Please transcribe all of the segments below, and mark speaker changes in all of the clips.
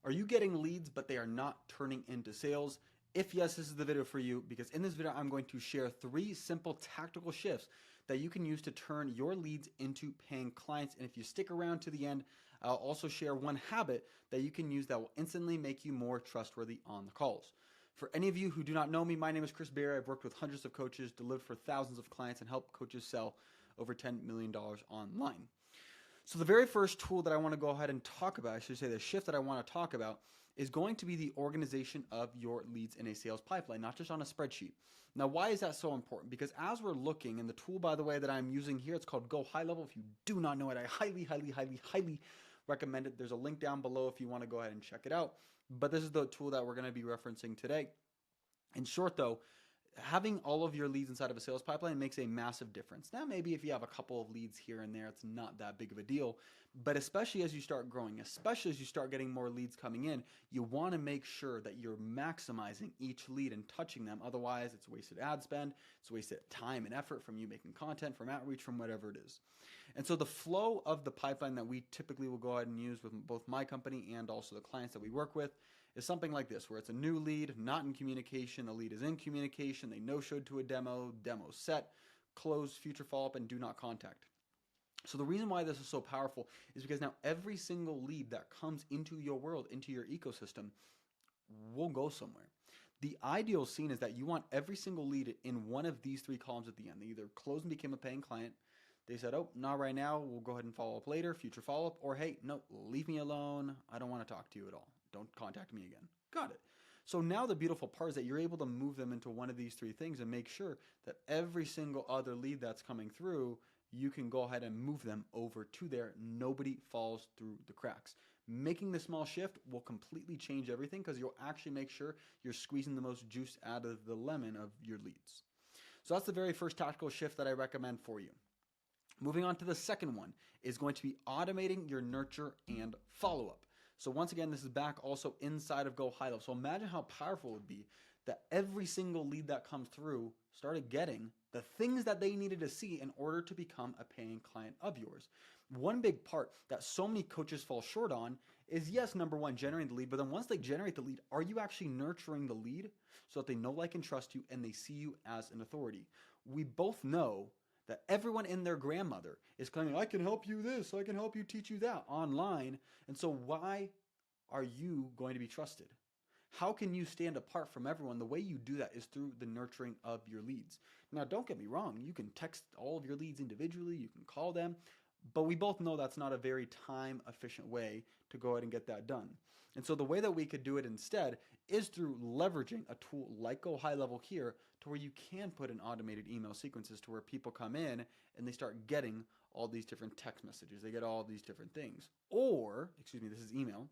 Speaker 1: Are you getting leads, but they are not turning into sales? If yes, this is the video for you because in this video, I'm going to share 3 simple tactical shifts that you can use to turn your leads into paying clients. And if you stick around to the end, I'll also share one habit that you can use that will instantly make you more trustworthy on the calls. For any of you who do not know me, my name is Chris Berry. I've worked with hundreds of coaches, delivered for thousands of clients, and helped coaches sell over $10 million online. So the very first tool that I want to go ahead and talk about, I should say the shift that I want to talk about, is going to be the organization of your leads in a sales pipeline, not just on a spreadsheet. Now, why is that so important? Because as we're looking, and the tool, by the way, that I'm using here, it's called GoHighLevel. If you do not know it, I highly recommend it. There's a link down below if you want to go ahead and check it out. But this is the tool that we're going to be referencing today. In short, though, having all of your leads inside of a sales pipeline makes a massive difference. Now, maybe if you have a couple of leads here and there, it's not that big of a deal, but especially as you start growing, especially as you start getting more leads coming in, you want to make sure that you're maximizing each lead and touching them. Otherwise, it's wasted ad spend, it's wasted time and effort from you making content, from outreach, from whatever it is. And so the flow of the pipeline that we typically will go ahead and use with both my company and also the clients that we work with is something like this, where it's a new lead, not in communication, the lead is in communication, they no-showed to a demo set, close, future follow-up, and do not contact. So the reason why this is so powerful is because now every single lead that comes into your world, into your ecosystem, will go somewhere. The ideal scene is that you want every single lead in one of these 3 columns at the end. They either closed and became a paying client, they said, oh, not right now, we'll go ahead and follow up later, future follow-up, or hey, no, leave me alone, I don't want to talk to you at all. Don't contact me again. Got it. So now the beautiful part is that you're able to move them into one of these 3 things and make sure that every single other lead that's coming through, you can go ahead and move them over to there. Nobody falls through the cracks. Making the small shift will completely change everything because you'll actually make sure you're squeezing the most juice out of the lemon of your leads. So that's the very first tactical shift that I recommend for you. Moving on to the second one is going to be automating your nurture and follow-up. So once again, this is back also inside of GoHighLevel. So imagine how powerful it would be that every single lead that comes through started getting the things that they needed to see in order to become a paying client of yours. One big part that so many coaches fall short on is, yes, number one, generating the lead, but then once they generate the lead, are you actually nurturing the lead so that they know, like, and trust you and they see you as an authority? We both know that everyone and their grandmother is claiming, I can help you this, I can help you teach you that online. And so why are you going to be trusted? How can you stand apart from everyone? The way you do that is through the nurturing of your leads. Now, don't get me wrong. You can text all of your leads individually. You can call them. But we both know that's not a very time efficient way to go ahead and get that done. And so the way that we could do it instead is through leveraging a tool like GoHighLevel here to where you can put in automated email sequences to where people come in and they start getting all these different text messages. They get all these different things. Or, excuse me, this is email.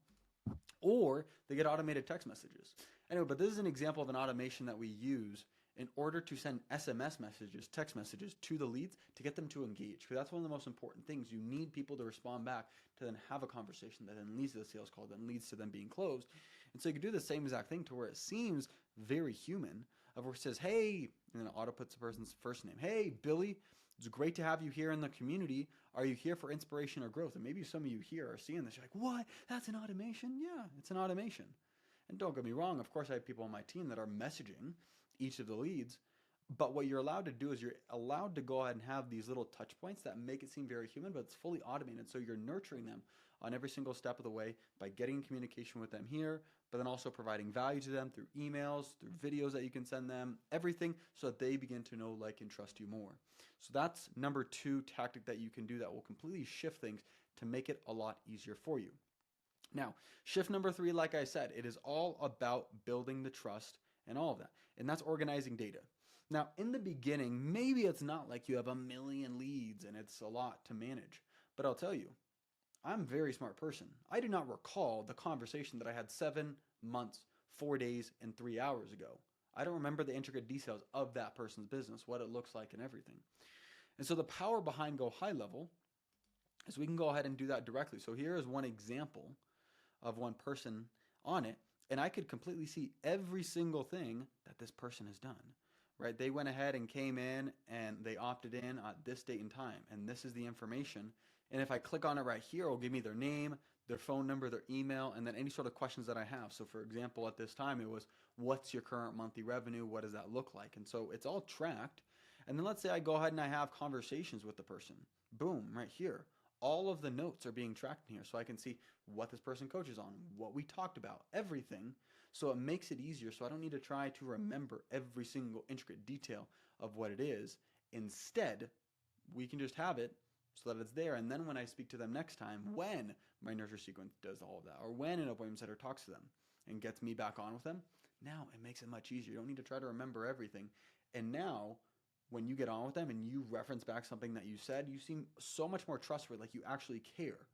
Speaker 1: Or they get automated text messages. Anyway, but this is an example of an automation that we use in order to send SMS messages, text messages to the leads to get them to engage. Because that's one of the most important things. You need people to respond back to then have a conversation that then leads to the sales call, then leads to them being closed. And so you can do the same exact thing to where it seems very human, of where it says, hey, and then auto puts the person's first name. Hey, Billy, it's great to have you here in the community. Are you here for inspiration or growth? And maybe some of you here are seeing this. You're like, what? That's an automation? Yeah, it's an automation. And don't get me wrong, of course I have people on my team that are messaging each of the leads, but what you're allowed to do is you're allowed to go ahead and have these little touch points that make it seem very human, but it's fully automated. So you're nurturing them on every single step of the way by getting in communication with them here, but then also providing value to them through emails, through videos that you can send them, everything so that they begin to know, like, and trust you more. So that's number 2 tactic that you can do that will completely shift things to make it a lot easier for you. Now, shift number 3, like I said, it is all about building the trust and all of that. And that's organizing data. Now, in the beginning, maybe it's not like you have a million leads and it's a lot to manage. But I'll tell you, I'm a very smart person. I do not recall the conversation that I had 7 months, 4 days, and 3 hours ago. I don't remember the intricate details of that person's business, what it looks like and everything. And so the power behind GoHighLevel is we can go ahead and do that directly. So here is one example of one person on it. And I could completely see every single thing that this person has done, right? They went ahead and came in and they opted in at this date and time. And this is the information. And if I click on it right here, it'll give me their name, their phone number, their email, and then any sort of questions that I have. So for example, at this time, it was, what's your current monthly revenue? What does that look like? And so it's all tracked. And then let's say I go ahead and I have conversations with the person. Boom, right here. All of the notes are being tracked in here, so I can see what this person coaches on, what we talked about, everything. So it makes it easier, so I don't need to try to remember every single intricate detail of what it is. Instead, we can just have it so that it's there. And then when I speak to them next time, when my nurture sequence does all of that, or when an appointment setter talks to them and gets me back on with them, now it makes it much easier. You don't need to try to remember everything. And now when you get on with them and you reference back something that you said, you seem so much more trustworthy, like you actually care.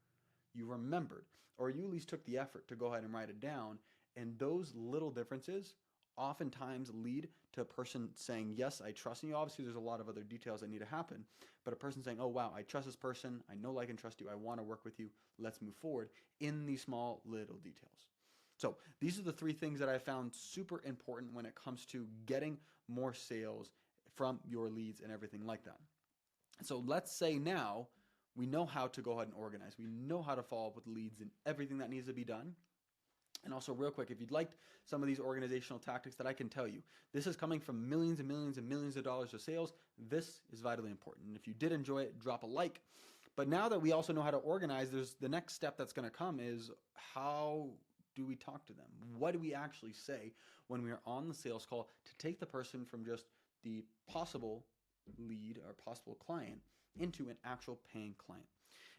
Speaker 1: You remembered, or you at least took the effort to go ahead and write it down. And those little differences oftentimes lead to a person saying, yes, I trust you. Obviously, there's a lot of other details that need to happen, but a person saying, oh, wow, I trust this person. I know, like, and trust you. I want to work with you. Let's move forward in these small little details. So these are the three things that I found super important when it comes to getting more sales from your leads and everything like that. So let's say now we know how to go ahead and organize. We know how to follow up with leads and everything that needs to be done. And also real quick, if you'd liked some of these organizational tactics that I can tell you, this is coming from millions and millions and millions of dollars of sales. This is vitally important. And if you did enjoy it, drop a like. But now that we also know how to organize, there's the next step that's going to come is how do we talk to them? What do we actually say when we are on the sales call to take the person from just the possible lead or possible client into an actual paying client?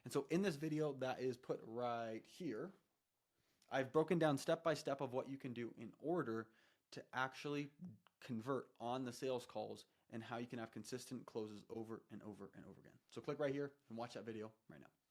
Speaker 1: And so in this video that is put right here, I've broken down step by step of what you can do in order to actually convert on the sales calls and how you can have consistent closes over and over and over again. So click right here and watch that video right now.